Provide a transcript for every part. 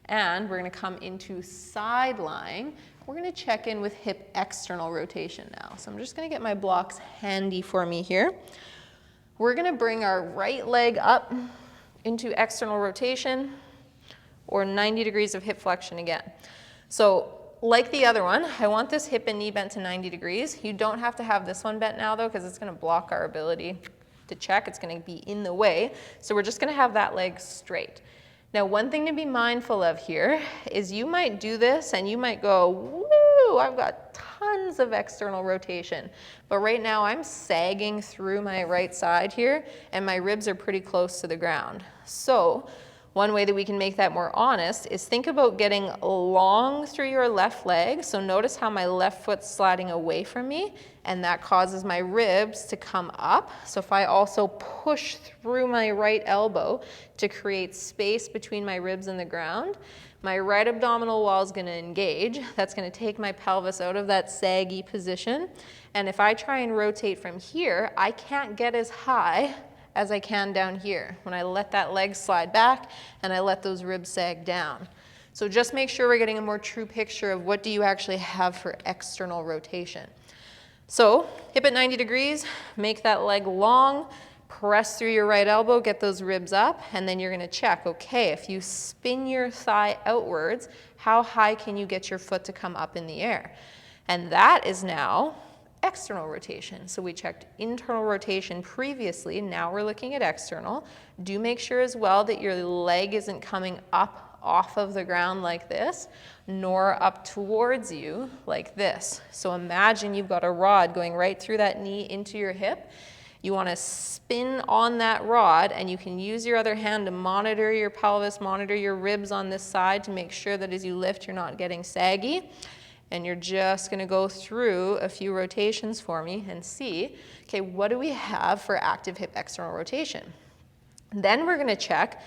And we're gonna come into side lying. We're gonna check in with hip external rotation now. So I'm just gonna get my blocks handy for me here. We're gonna bring our right leg up into external rotation or 90 degrees of hip flexion again. So like the other one, I want this hip and knee bent to 90 degrees. You don't have to have this one bent now though, because it's gonna block our ability to check. It's gonna be in the way. So we're just gonna have that leg straight. Now, one thing to be mindful of here is you might do this and you might go, woo, I've got tons of external rotation. But right now I'm sagging through my right side here and my ribs are pretty close to the ground. So one way that we can make that more honest is think about getting long through your left leg. So notice how my left foot's sliding away from me and that causes my ribs to come up. So if I also push through my right elbow to create space between my ribs and the ground, my right abdominal wall is going to engage. That's going to take my pelvis out of that saggy position. And if I try and rotate from here, I can't get as high as I can down here when I let that leg slide back and I let those ribs sag down. So just make sure we're getting a more true picture of what do you actually have for external rotation. So hip at 90 degrees, make that leg long, press through your right elbow, get those ribs up, and then you're gonna check, okay, if you spin your thigh outwards, how high can you get your foot to come up in the air? And that is now external rotation. So we checked internal rotation previously, now we're looking at external. Do make sure as well that your leg isn't coming up off of the ground like this, nor up towards you like this. So imagine you've got a rod going right through that knee into your hip. You want to spin on that rod and you can use your other hand to monitor your pelvis, monitor your ribs on this side to make sure that as you lift you're not getting saggy. And you're just going to go through a few rotations for me and see, okay, what do we have for active hip external rotation? Then we're going to check,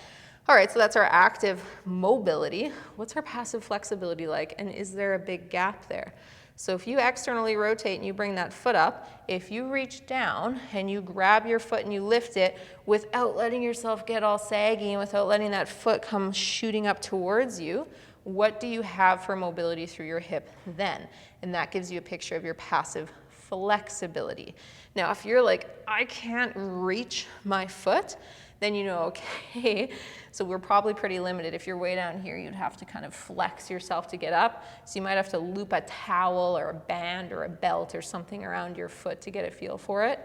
all right, so that's our active mobility. What's our passive flexibility like? And is there a big gap there? So if you externally rotate and you bring that foot up, if you reach down and you grab your foot and you lift it without letting yourself get all saggy and without letting that foot come shooting up towards you, what do you have for mobility through your hip then? And that gives you a picture of your passive flexibility. Now, if you're like, I can't reach my foot, then you know, okay, so we're probably pretty limited. If you're way down here, you'd have to kind of flex yourself to get up. So you might have to loop a towel or a band or a belt or something around your foot to get a feel for it.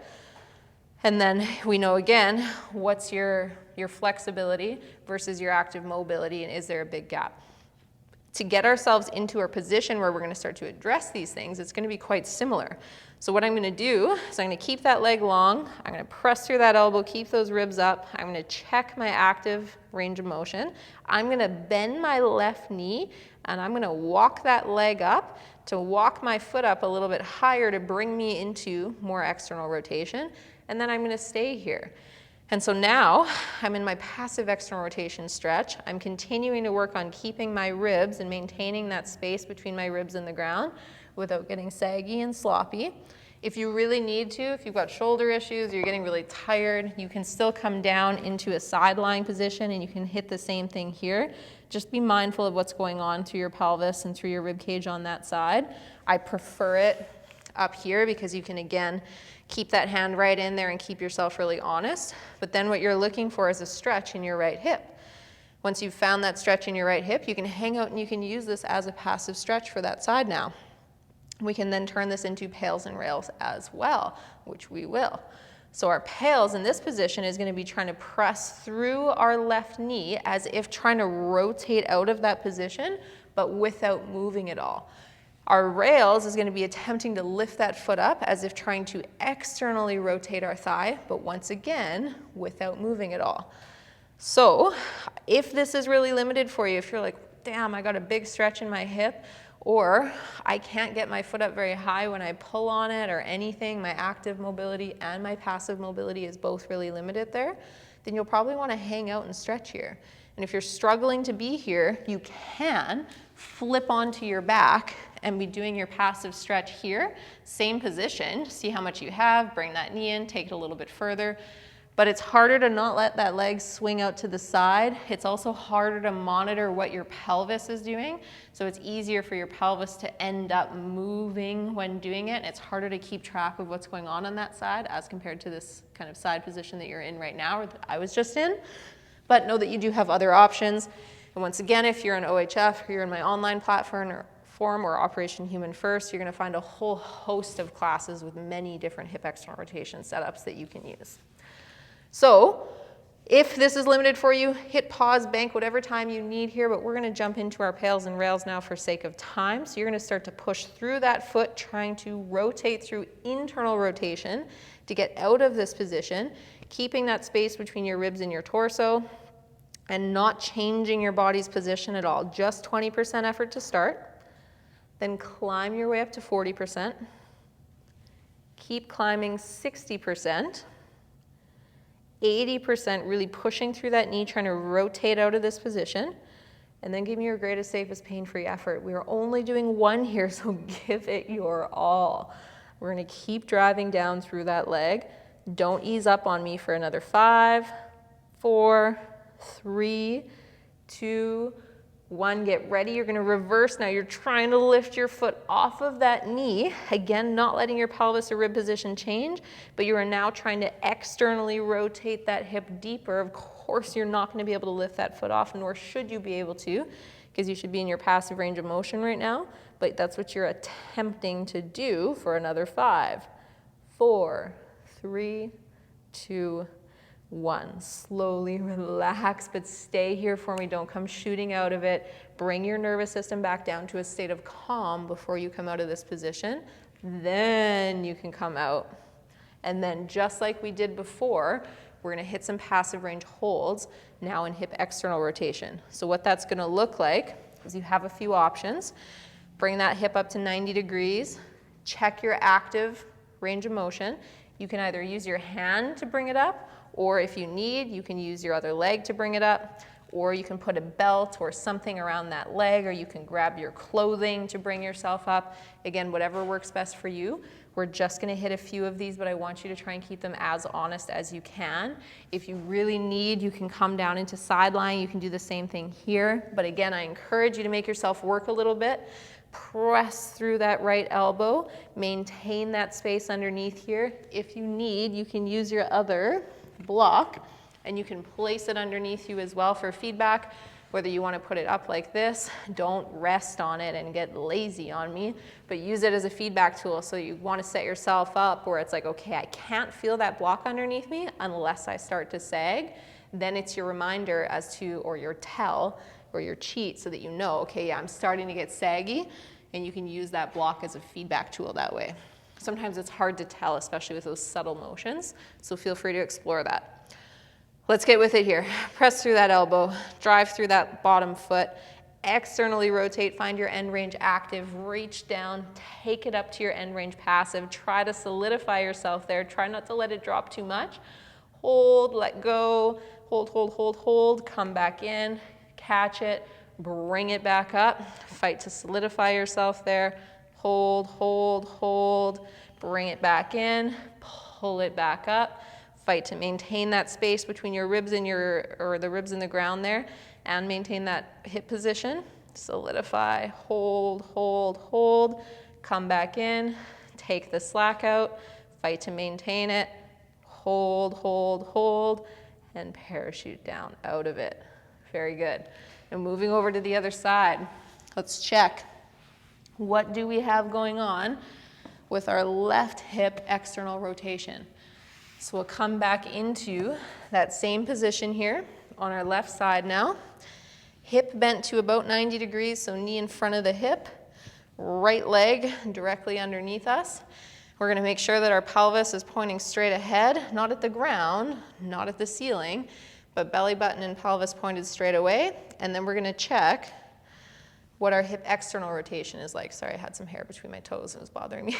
And then we know again, what's your flexibility versus your active mobility, and is there a big gap? To get ourselves into a position where we're going to start to address these things, it's going to be quite similar. So what I'm going to do is I'm going to keep that leg long, I'm going to press through that elbow, keep those ribs up, I'm going to check my active range of motion, I'm going to bend my left knee, and I'm going to walk that leg up to walk my foot up a little bit higher to bring me into more external rotation, and then I'm going to stay here. And so now I'm in my passive external rotation stretch. I'm continuing to work on keeping my ribs and maintaining that space between my ribs and the ground without getting saggy and sloppy. If you really need to, if you've got shoulder issues, you're getting really tired, you can still come down into a side lying position and you can hit the same thing here. Just be mindful of what's going on through your pelvis and through your rib cage on that side. I prefer it up here because you can again keep that hand right in there and keep yourself really honest. But then what you're looking for is a stretch in your right hip. Once you've found that stretch in your right hip, you can hang out and you can use this as a passive stretch for that side now. We can then turn this into pails and rails as well, which we will. So our pails in this position is going to be trying to press through our left knee as if trying to rotate out of that position, but without moving at all. Our rails is going to be attempting to lift that foot up as if trying to externally rotate our thigh, but once again, without moving at all. So if this is really limited for you, if you're like, damn, I got a big stretch in my hip, or I can't get my foot up very high when I pull on it or anything, my active mobility and my passive mobility is both really limited there, then you'll probably want to hang out and stretch here. And if you're struggling to be here, you can flip onto your back and be doing your passive stretch here. Same position, see how much you have, bring that knee in, take it a little bit further. but it's harder to not let that leg swing out to the side. It's also harder to monitor what your pelvis is doing. So it's easier for your pelvis to end up moving when doing it. It's harder to keep track of what's going on that side as compared to this kind of side position that you're in right now, or that I was just in. But know that you do have other options. And once again, if you're in OHF or you're in my online platform or Operation Human First, you're going to find a whole host of classes with many different hip external rotation setups that you can use. So if this is limited for you, hit pause, bank whatever time you need here, but we're going to jump into our pails and rails now for sake of time. So you're going to start to push through that foot, trying to rotate through internal rotation to get out of this position, keeping that space between your ribs and your torso, and not changing your body's position at all. Just 20% effort to start. Then climb your way up to 40%. Keep climbing 60%. 80% really pushing through that knee, trying to rotate out of this position. And then give me your greatest, safest, pain-free effort. We are only doing one here, so give it your all. We're going to keep driving down through that leg. Don't ease up on me for another 5, 4, 3, 2, 1. Get ready. You're going to reverse now. You're trying to lift your foot off of that knee. Again, not letting your pelvis or rib position change, but you are now trying to externally rotate that hip deeper. Of course, you're not going to be able to lift that foot off, nor should you be able to, because you should be in your passive range of motion right now. But that's what you're attempting to do for another 5, 4, 3, 2, 1. Slowly relax, but stay here for me. Don't come shooting out of it. Bring your nervous system back down to a state of calm before you come out of this position. Then you can come out. And then just like we did before, we're going to hit some passive range holds now in hip external rotation. So what that's going to look like is you have a few options. Bring that hip up to 90 degrees. Check your active range of motion. You can either use your hand to bring it up, or if you need, you can use your other leg to bring it up, or you can put a belt or something around that leg, or you can grab your clothing to bring yourself up. Again, whatever works best for you. We're just going to hit a few of these, but I want you to try and keep them as honest as you can. If you really need, you can come down into side lying. You can do the same thing here. But again, I encourage you to make yourself work a little bit. Press through that right elbow. Maintain that space underneath here. If you need, you can use your other block and you can place it underneath you as well for feedback, whether you want to put it up like this. Don't rest on it and get lazy on me, but use it as a feedback tool. So you want to set yourself up where it's like, okay, I can't feel that block underneath me unless I start to sag. Then it's your reminder as to, or your tell, or your cheat, so that you know, okay, yeah, I'm starting to get saggy, and you can use that block as a feedback tool that way. Sometimes it's hard to tell, especially with those subtle motions, so feel free to explore that. Let's get with it here. Press through that elbow, drive through that bottom foot, externally rotate, find your end range active, reach down, take it up to your end range passive, try to solidify yourself there, try not to let it drop too much. Hold, let go, hold, hold, hold, hold, come back in, catch it, bring it back up, fight to solidify yourself there. Hold, hold, hold, bring it back in, pull it back up, fight to maintain that space between your ribs and the ribs in the ground there, and maintain that hip position. Solidify, hold, hold, hold, come back in, take the slack out, fight to maintain it, hold, hold, hold, and parachute down out of it. Very good. And moving over to the other side, let's check. What do we have going on with our left hip external rotation? So we'll come back into that same position here on our left side now. Hip bent to about 90 degrees, so knee in front of the hip, right leg directly underneath us. We're going to make sure that our pelvis is pointing straight ahead, not at the ground, not at the ceiling, but belly button and pelvis pointed straight away. And then we're going to check what our hip external rotation is like. Sorry, I had some hair between my toes and it was bothering me.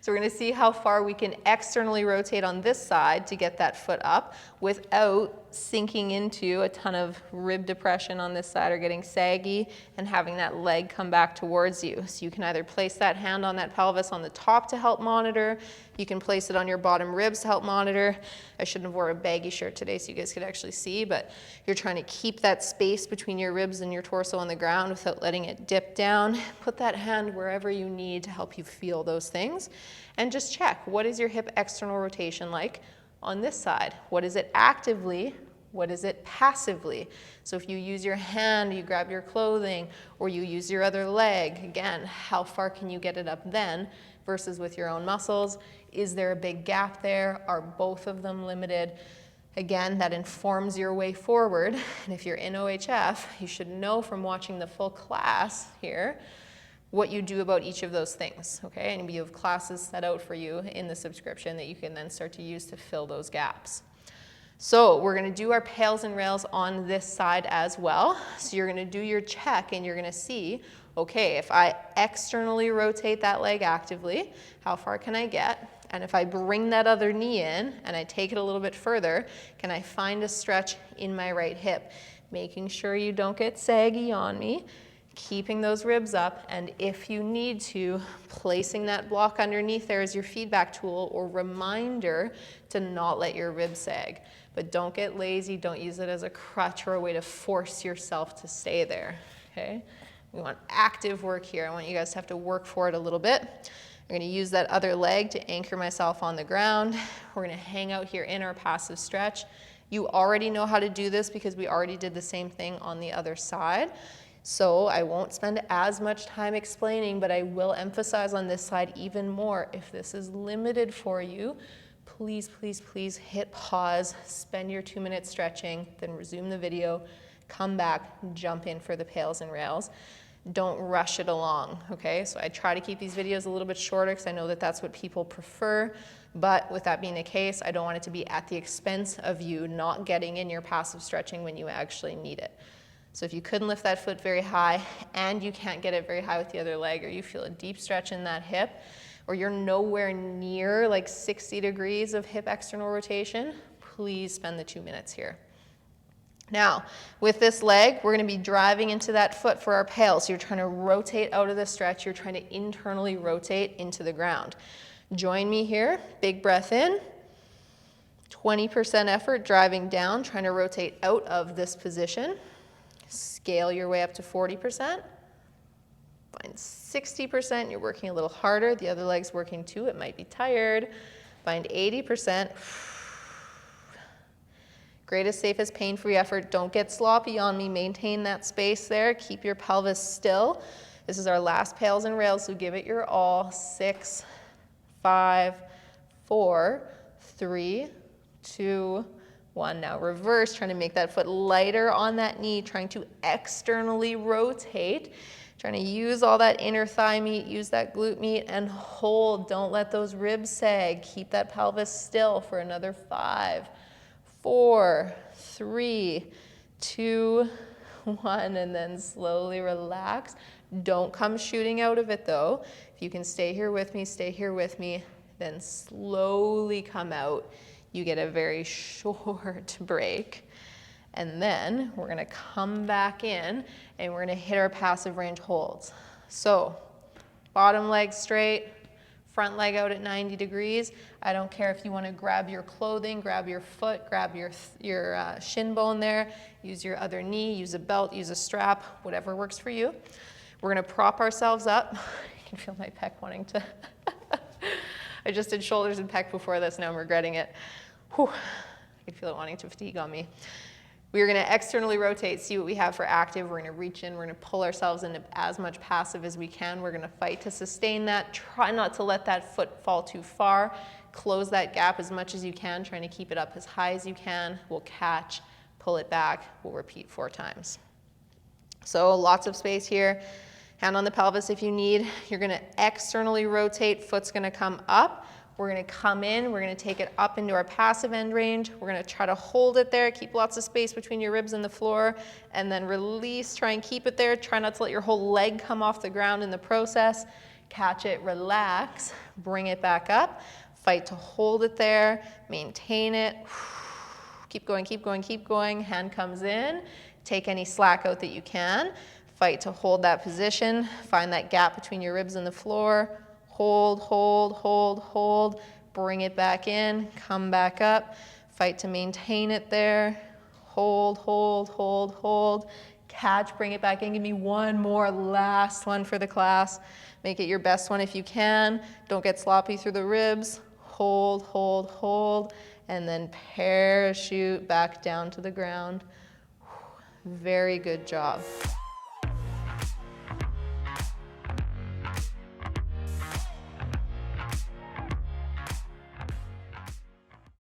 So we're going to see how far we can externally rotate on this side to get that foot up without sinking into a ton of rib depression on this side or getting saggy and having that leg come back towards you. So you can either place that hand on that pelvis on the top to help monitor. You can place it on your bottom ribs to help monitor. I shouldn't have worn a baggy shirt today so you guys could actually see, but you're trying to keep that space between your ribs and your torso on the ground without letting it dip down. Put that hand wherever you need to help you feel those things. And just check, what is your hip external rotation like on this side? What is it actively? What is it passively? So if you use your hand, you grab your clothing, or you use your other leg, again, how far can you get it up then versus with your own muscles? Is there a big gap there? Are both of them limited? Again, that informs your way forward. And if you're in OHF, you should know from watching the full class here what you do about each of those things, okay? And you have classes set out for you in the subscription that you can then start to use to fill those gaps. So we're gonna do our pails and rails on this side as well. So you're gonna do your check and you're gonna see, okay, if I externally rotate that leg actively, how far can I get? And if I bring that other knee in and I take it a little bit further, can I find a stretch in my right hip? Making sure you don't get saggy on me, keeping those ribs up, and if you need to, placing that block underneath there as your feedback tool or reminder to not let your ribs sag. But don't get lazy, don't use it as a crutch or a way to force yourself to stay there, okay? We want active work here. I want you guys to have to work for it a little bit. I'm gonna use that other leg to anchor myself on the ground. We're gonna hang out here in our passive stretch. You already know how to do this because we already did the same thing on the other side. So I won't spend as much time explaining, but I will emphasize on this side even more. If this is limited for you, please, please, please hit pause, spend your 2 minutes stretching, then resume the video, come back, jump in for the pails and rails. Don't rush it along, okay? So I try to keep these videos a little bit shorter because I know that that's what people prefer. But with that being the case, I don't want it to be at the expense of you not getting in your passive stretching when you actually need it. So if you couldn't lift that foot very high and you can't get it very high with the other leg, or you feel a deep stretch in that hip, or you're nowhere near like 60 degrees of hip external rotation, please spend the 2 minutes here. Now, with this leg, we're gonna be driving into that foot for our pail. So you're trying to rotate out of the stretch, you're trying to internally rotate into the ground. Join me here, big breath in, 20% effort driving down, trying to rotate out of this position. Scale your way up to 40%. Find 60%, you're working a little harder. The other leg's working too, it might be tired. Find 80%. Greatest, safest, pain-free effort. Don't get sloppy on me. Maintain that space there. Keep your pelvis still. This is our last pails and rails, so give it your all. 6, 5, 4, 3, 2, 1. Now reverse, trying to make that foot lighter on that knee, trying to externally rotate, trying to use all that inner thigh meat, use that glute meat, and hold. Don't let those ribs sag. Keep that pelvis still for another 5, 4, 3, 2, 1, and then slowly relax. Don't come shooting out of it though. If you can stay here with me, then slowly come out. You get a very short break. And then we're gonna come back in and we're gonna hit our passive range holds. So bottom leg straight, front leg out at 90 degrees. I don't care if you wanna grab your clothing, grab your foot, grab your shin bone there, use your other knee, use a belt, use a strap, whatever works for you. We're gonna prop ourselves up. You can feel my pec wanting to. I just did shoulders and pec before this, now I'm regretting it. Whew. I can feel it wanting to fatigue on me. We are gonna externally rotate, see what we have for active. We're gonna reach in, we're gonna pull ourselves into as much passive as we can. We're gonna fight to sustain that. Try not to let that foot fall too far. Close that gap as much as you can, trying to keep it up as high as you can. We'll catch, pull it back. We'll repeat 4 times. So lots of space here. Hand on the pelvis if you need. You're gonna externally rotate, foot's gonna come up. We're gonna come in, we're gonna take it up into our passive end range. We're gonna try to hold it there, keep lots of space between your ribs and the floor, and then release, try and keep it there. Try not to let your whole leg come off the ground in the process. Catch it, relax, bring it back up. Fight to hold it there, maintain it. Keep going, keep going, keep going. Hand comes in. Take any slack out that you can. Fight to hold that position. Find that gap between your ribs and the floor. Hold, hold, hold, hold. Bring it back in. Come back up. Fight to maintain it there. Hold, hold, hold, hold. Catch, bring it back in. Give me one more, last one for the class. Make it your best one if you can. Don't get sloppy through the ribs. Hold, hold, hold. And then parachute back down to the ground. Very good job.